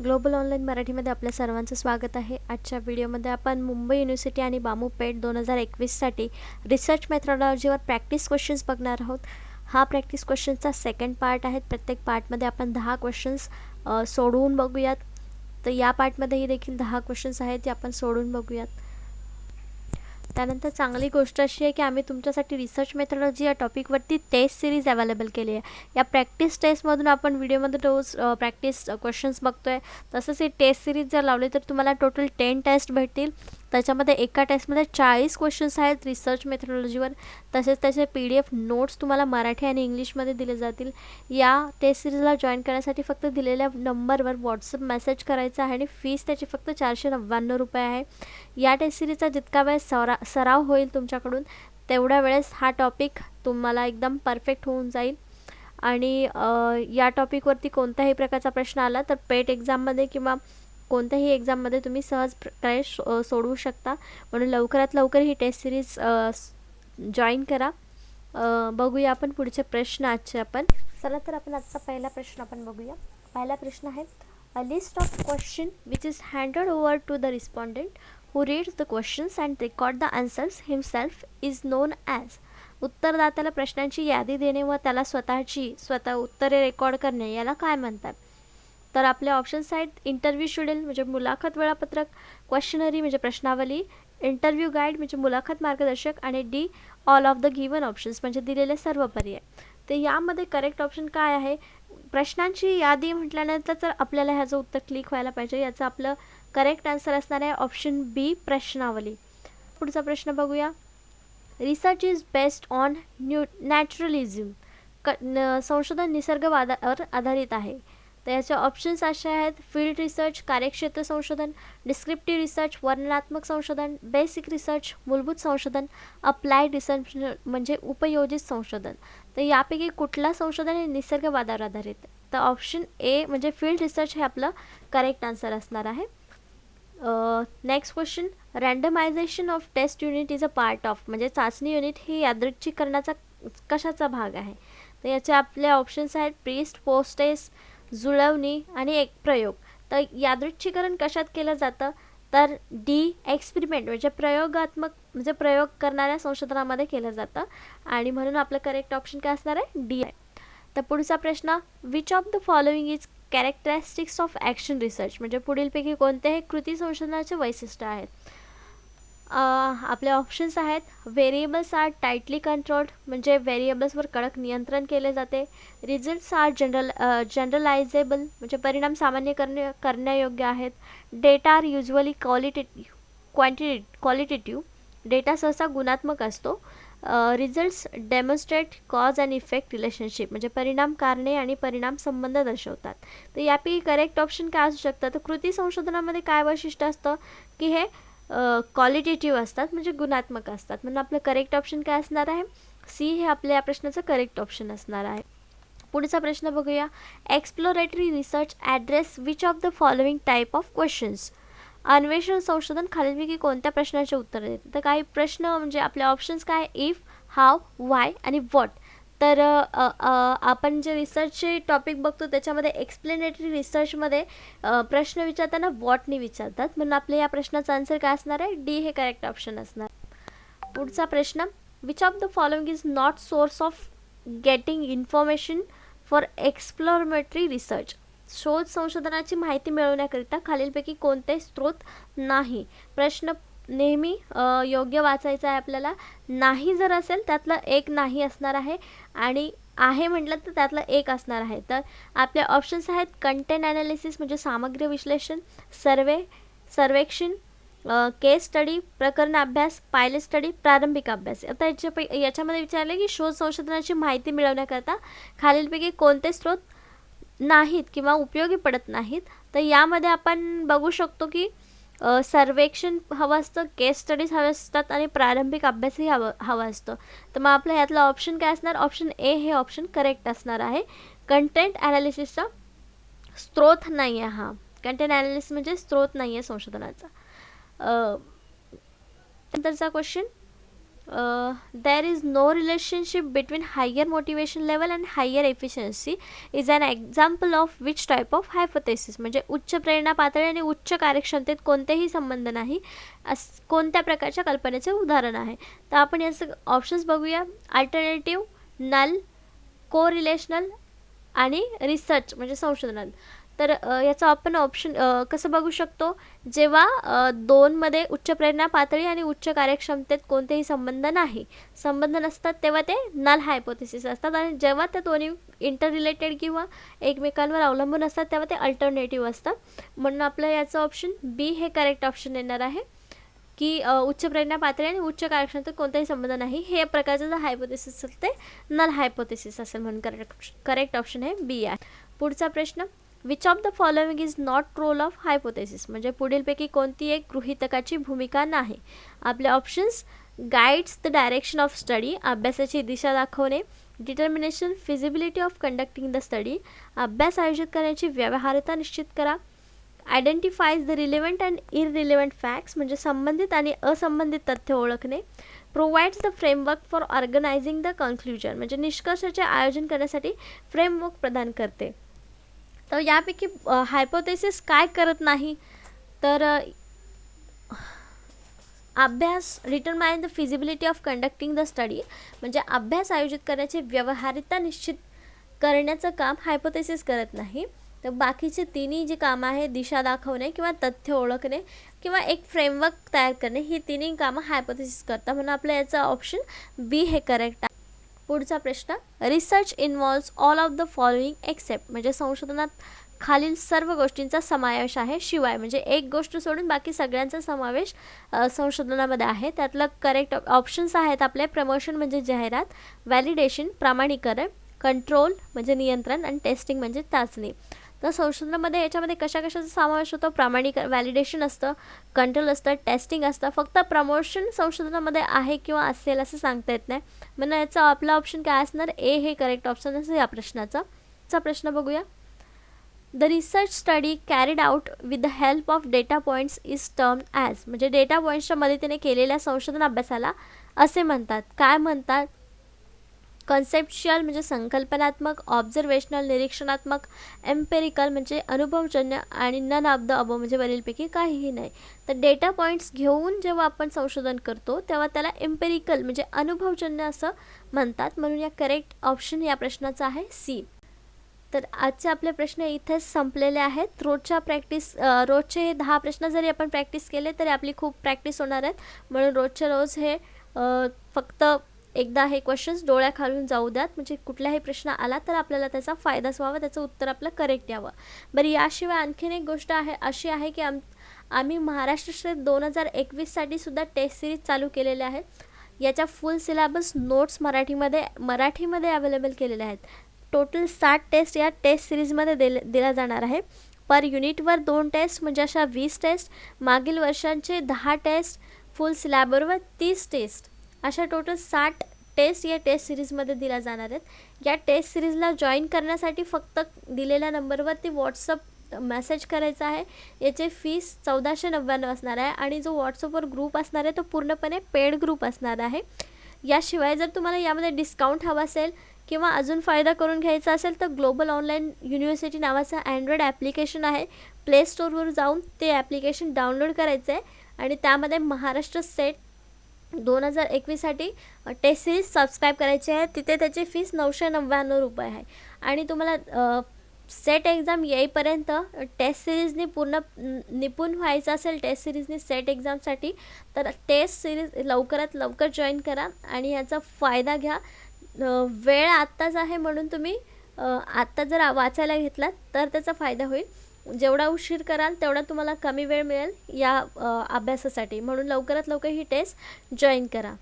Global online मराठीमध्ये आपल्या सर्वांचं स्वागत आहे. आजच्या व्हिडिओमध्ये आपण मुंबई युनिव्हर्सिटी आणि बामू पेठ 2021साठी रिसर्च मेथॉडॉलॉजीवर प्रॅक्टिस क्वेश्चन्स बघणार आहोत. हा प्रॅक्टिस क्वेश्चन्सचा सेकंड पार्ट आहे. प्रत्येक पार्टमध्ये आपण 10 क्वेश्चन्स सोडवून बघूयात. तर या पार्टमध्येही देखील 10 क्वेश्चन्स आहेत ते आपण सोडवून बघूयात. त्यानंतर चांगली गोष्ट अशी आहे की आम्ही तुमच्यासाठी रिसर्च मेथॉडॉलॉजी या टॉपिकवरती टेस्ट सिरीज अवेलेबल केली आहे. या प्रॅक्टिस टेस्टमधून आपण व्हिडिओमध्ये रोज प्रॅक्टिस क्वेश्चन्स बघतोय. तसंच ही टेस्ट सिरीज जर लावली तर तुम्हाला टोटल 10 टेस्ट भेटतील. त्याच्यामध्ये एका टेस्टमध्ये 40 क्वेश्चन्स आहेत रिसर्च मेथॉडॉलॉजीवर. तसेच त्याचे PDF नोट्स तुम्हाला मराठी आणि इंग्लिशमध्ये दिले जातील. या टेस्ट सिरीजला जॉईन करण्यासाठी फक्त दिलेल्या नंबरवर व्हॉट्सअप मेसेज करायचा आहे आणि फीस त्याची फक्त 499 रुपये आहे. या टेस्ट सिरीजचा जितका वेळ सराव होईल तुमच्याकडून तेवढ्या वेळेस हा टॉपिक तुम्हाला एकदम परफेक्ट होऊन जाईल. आणि या टॉपिकवरती कोणत्याही प्रकारचा प्रश्न आला तर पेट एक्झाममध्ये किंवा कोणत्याही एक्झाममध्ये तुम्ही सहज प्रकारे सोडवू शकता. म्हणून लवकरात लवकर ही टेस्ट सिरीज जॉईन करा. बघूया आपण पुढचे प्रश्न आजचे आपण. चला तर आपण आजचा पहिला प्रश्न आपण बघूया. पहिला प्रश्न आहे, a list of question which is handed over to the respondent who reads the questions and record the answers himself is known as. उत्तरदात्याला प्रश्नांची यादी देणे व त्याला स्वतः उत्तरे रेकॉर्ड करणे याला काय म्हणतात? तर आपले ऑप्शन्स आहेत, इंटरव्ह्यू शेड्यूल म्हणजे मुलाखत वेळापत्रक, क्वेश्चनरी म्हणजे प्रश्नावली, इंटरव्ह्यू गाईड म्हणजे मुलाखत मार्गदर्शक आणि D all of the given options म्हणजे दिलेले सर्व पर्याय. तर यामध्ये करेक्ट ऑप्शन काय आहे? प्रश्नांची यादी म्हटल्यानंतर तर आपल्याला ह्याचं उत्तर क्लिक व्हायला पाहिजे. याचं आपलं करेक्ट आन्सर असणार आहे ऑप्शन बी, प्रश्नावली. पुढचा प्रश्न बघूया. Research is based on naturalism. संशोधन निसर्गवादावर आधारित आहे. तर याचे ऑप्शन्स असे आहेत, फील्ड रिसर्च, कार्यक्षेत्र संशोधन, डिस्क्रिप्टिव्ह रिसर्च, वर्णनात्मक संशोधन, बेसिक रिसर्च, मूलभूत संशोधन, अप्लाइड रिसर्च म्हणजे उपयोजित संशोधन. तर यापैकी कुठला संशोधन हे निसर्गवादावर आधारित आहे? तर ऑप्शन ए म्हणजे फील्ड रिसर्च हे आपलं करेक्ट आन्सर असणार आहे. Next question, randomization of test unit is a part of म्हणजे चाचणी युनिट ही यादृच्छिकरणाचा कशाचा भाग आहे? तर याचे आपले ऑप्शन्स आहेत, प्रीस्ट, पोस्ट टेस्ट, जुळवणी आणि एक प्रयोग. तर यादृच्छिकरण कशात केलं जातं? तर डी, एक्सपेरिमेंट म्हणजे प्रयोगात्मक म्हणजे प्रयोग करणाऱ्या संशोधनामध्ये केलं जातं. आणि म्हणून आपलं करेक्ट ऑप्शन काय असणार आहे? डी आहे. तर पुढचा प्रश्न, which of the following is characteristics of action research म्हणजे पुढीलपैकी कोणत्याही कृती संशोधनाचे वैशिष्ट्य आहेत? आपले ऑप्शन्स आहेत, व्हेरिएबल्स आर टाईटली कंट्रोल्ड म्हणजे व्हेरिएबल्सवर कडक नियंत्रण केले जाते. रिझल्ट्स आर जनरलायझेबल म्हणजे परिणाम सामान्य करण्यायोग्य आहेत. Data are usually qualitative data सहसा गुणात्मक असतो. Results demonstrate cause and effect relationship म्हणजे परिणाम कारणे आणि परिणाम संबंध दर्शवतात. तर यापैकी करेक्ट ऑप्शन काय असू शकतं? तर कृती संशोधनामध्ये काय वैशिष्ट्य असतं की हे क्वालिटेटिव्ह असतात म्हणजे गुणात्मक असतात. म्हणून आपलं करेक्ट ऑप्शन काय असणार आहे? सी हे आपल्या या प्रश्नाचं करेक्ट ऑप्शन असणार आहे. पुढचा प्रश्न बघूया. Exploratory research address which of the following type of questions. अन्वेषण संशोधन खालीलपैकी कोणत्या प्रश्नाचे उत्तर देते? तर काही प्रश्न म्हणजे आपले ऑप्शन्स काय, इफ, हाव, वाय आणि व्हॉट. तर आपण जे रिसर्चचे टॉपिक बघतो त्याच्यामध्ये एक्सप्लेनेटरी रिसर्चमध्ये प्रश्न विचारताना व्हॉटनी विचारतात. म्हणून आपल्या या प्रश्नाचा आन्सर काय असणार आहे? डी हे करेक्ट ऑप्शन असणार. पुढचा प्रश्न, which of the following is not source of getting information for exploratory research. शोध संशोधनाची माहिती मिळवण्याकरिता खालीलपैकी कोणते स्रोत नाही? प्रश्न नेहमी योग्य वाचायचा आहे आपल्याला. नाही जर असेल त्यातलं एक नाही असणार आहे आणि आहे म्हटलं तर त्यातलं एक असणार आहे. तर आपले ऑप्शन्स आहेत, कंटेंट ॲनालिसिस म्हणजे सामग्री विश्लेषण, सर्वेक्षण, केस स्टडी, प्रकरण अभ्यास, पायलट स्टडी, प्रारंभिक अभ्यास. आता याच्यामध्ये विचारले की शोध संशोधनाची माहिती मिळवण्याकरता खालीलपैकी कोणते स्रोत नाहीत किंवा उपयोगी पडत नाहीत. तर यामध्ये आपण बघू शकतो की सर्वेक्षण हवं असतं, केस स्टडीज हवे असतात आणि प्रारंभिक अभ्यासही हवं असतं. तर मग आपलं यातलं ऑप्शन काय असणार? ऑप्शन ए हे ऑप्शन करेक्ट असणार आहे. कंटेंट ॲनालिसिसचा स्रोत नाही आहे. हा कंटेंट ॲनालिसिस म्हणजे स्रोत नाही आहे संशोधनाचा. नंतरचा question, there is no relationship between higher motivation level and higher efficiency is an example of which type of hypothesis. म्हणजे उच्च प्रेरणा पातळी आणि उच्च कार्यक्षमतेत कोणतेही संबंध नाही कोणत्या प्रकारच्या कल्पनेचे उदाहरण आहे. तर आपण याचे ऑप्शन्स बघूया. अल्टरनेटिव्ह, नल, कोरिलेशनल आणि रिसर्च म्हणजे संशोधनात. तर याचा आपण ऑप्शन कसं बघू शकतो. जेव्हा दोनमध्ये उच्च प्रेरणा पातळी आणि उच्च कार्यक्षमतेत कोणतेही संबंध नसतात तेव्हा ते नल हायपोथेसिस असतात, आणि जेव्हा ते दोन्ही इंटर रिलेटेड किंवा एकमेकांवर अवलंबून असतात तेव्हा ते अल्टरनेटिव्ह असतात. म्हणून आपलं याचं ऑप्शन बी हे करेक्ट ऑप्शन येणार आहे की उच्च प्रेरणा पातळी आणि उच्च कार्यक्षमतेत कोणताही संबंध नाही हे प्रकारचं जर हायपोथेसिस असेल ते नल हायपोथेसिस असेल, म्हणून करेक्ट ऑप्शन हे बी आहे. पुढचा प्रश्न, which of the following is not role of hypothesis. म्हणजे पुढीलपैकी कोणती एक गृहीतकाची भूमिका नाही. आपले options, guides the direction of study, अभ्यासाची दिशा दाखवणे, determination feasibility of conducting the study, अभ्यास आयोजित करण्याची व्यवहार्यता निश्चित करा, आयडेंटिफाईज द रिलेव्हंट अँड इररिलेव्हंट फॅक्ट्स म्हणजे संबंधित आणि असंबंधित तथ्य ओळखणे, provides the framework for organising the conclusion म्हणजे निष्कर्षाचे आयोजन करण्यासाठी फ्रेमवर्क प्रदान करते. तर यापैकी हायपोथेसिस काय करत नाही, तर अभ्यास determine the feasibility of conducting the study म्हणजे अभ्यास आयोजित करण्याची व्यवहार्यता निश्चित करण्याचं काम हायपोथेसिस करत नाही. तर बाकीचे तिन्ही जी कामं आहेत, दिशा दाखवणे किंवा तथ्य ओळखणे किंवा एक फ्रेमवर्क तयार करणे, ही तिन्ही कामं हायपोथेसिस करतात. म्हणून आपलं याचा ऑप्शन बी हे करेक्ट आहे. पुढचा प्रश्न, research involves all of the following except म्हणजे संशोधनात खालील सर्व गोष्टींचा समावेश आहे शिवाय म्हणजे एक गोष्ट सोडून बाकी सगळ्यांचा समावेश संशोधनामध्ये आहे. त्यातलं करेक्ट ऑप्शन्स आहेत आपले, प्रमोशन म्हणजे जाहिरात, व्हॅलिडेशन प्रामाणीकरण, कंट्रोल म्हणजे नियंत्रण आणि टेस्टिंग म्हणजे चाचणी. तर संशोधनामध्ये याच्यामध्ये कशाचा समावेश होतो, व्हॅलिडेशन असतं, कंट्रोल असतं, टेस्टिंग असतं. फक्त प्रमोशन संशोधनामध्ये आहे किंवा असेल असं सांगता येत नाही. म्हणून याचा आपला ऑप्शन काय असणार, ए हे करेक्ट ऑप्शन असेल या प्रश्नाचा. प्रश्न बघूया. The research study carried out with the help of data points is termed as म्हणजे डेटा पॉईंट्सच्या मदतीने केलेल्या संशोधन अभ्यासाला असे म्हणतात. काय म्हणतात, कन्सेप्च्युअल म्हणजे संकल्पनात्मक, ऑब्झर्वेशनल निरीक्षणात्मक, एम्पेरिकल म्हणजे अनुभवजन्य आणि नन ऑफ द अबव म्हणजे वरीलपैकी काहीही नाही. तर डेटा पॉईंट्स घेऊन जेव्हा आपण संशोधन करतो तेव्हा त्याला एम्पेरिकल म्हणजे अनुभवजन्य असं म्हणतात. म्हणून या करेक्ट ऑप्शन या प्रश्नाचा आहे सी. तर आजचे आपले प्रश्न इथेच संपलेले आहेत. रोजचे हे 10 प्रश्न जरी आपण प्रॅक्टिस केले तरी आपली खूप प्रॅक्टिस होणार आहेत. म्हणून रोजच्या रोज हे फक्त एकदा हे क्वेश्चन्स डोळ्याखालून जाऊ द्यात म्हणजे कुठलाही प्रश्न आला तर आपल्याला त्याचा फायदाच व्हावा, त्याचं उत्तर आपलं करेक्ट यावं. बरं, याशिवाय आणखीन एक गोष्ट अशी आहे की आम्ही महाराष्ट्र स्टेट 2021साठी सुद्धा टेस्ट सिरीज चालू केलेल्या आहेत. याच्या फुल सिलेबस नोट्स मराठीमध्ये अवेलेबल केलेले आहेत. टोटल 60 टेस्ट या टेस्ट सिरीजमध्ये दिला जाणार आहे. पर युनिटवर 2 टेस्ट म्हणजे अशा 20 टेस्ट, मागील वर्षांचे 10 टेस्ट, फुल सिलेबसवर 30 टेस्ट, अशा टोटल 60 टेस्ट या टेस्ट सिरीजमध्ये दिल्या जाणार आहेत. या टेस्ट सिरीजला जॉईन करण्यासाठी फक्त दिलेल्या नंबरवरती व्हॉट्सअप मेसेज करायचा आहे. याचे फीस 1499 असणार आहे आणि जो व्हॉट्सअपवर ग्रुप असणार आहे तो पूर्णपणे पेड ग्रुप असणार आहे. याशिवाय जर तुम्हाला यामध्ये डिस्काउंट हवा असेल किंवा अजून फायदा करून घ्यायचा असेल तर ग्लोबल ऑनलाईन युनिव्हर्सिटी नावाचं अँड्रॉइड ॲप्लिकेशन आहे. प्ले स्टोअरवर जाऊन ते ॲप्लिकेशन डाउनलोड करायचं आहे आणि त्यामध्ये महाराष्ट्र सेट 2021साठी टेस्ट सिरीज सबस्क्राईब करायची आहे. तिथे त्याची फीस 999 रुपये आहे आणि तुम्हाला सेट एक्झाम येईपर्यंत टेस्ट सिरीजने पूर्ण निपुण व्हायचं असेल टेस्ट सिरीजने सेट एक्झामसाठी तर टेस्ट सिरीज लवकरात लवकर जॉईन करा आणि याचा फायदा घ्या. वेळ आत्ताच आहे म्हणून तुम्ही आत्ता जर वाचायला घेतलात तर त्याचा फायदा होईल. जेवढा उशीर कराल तेवढा तुम्हाला कमी वेळ मिळेल या अभ्यासासाठी. म्हणून लवकरात लवकर ही टेस्ट जॉईन करा.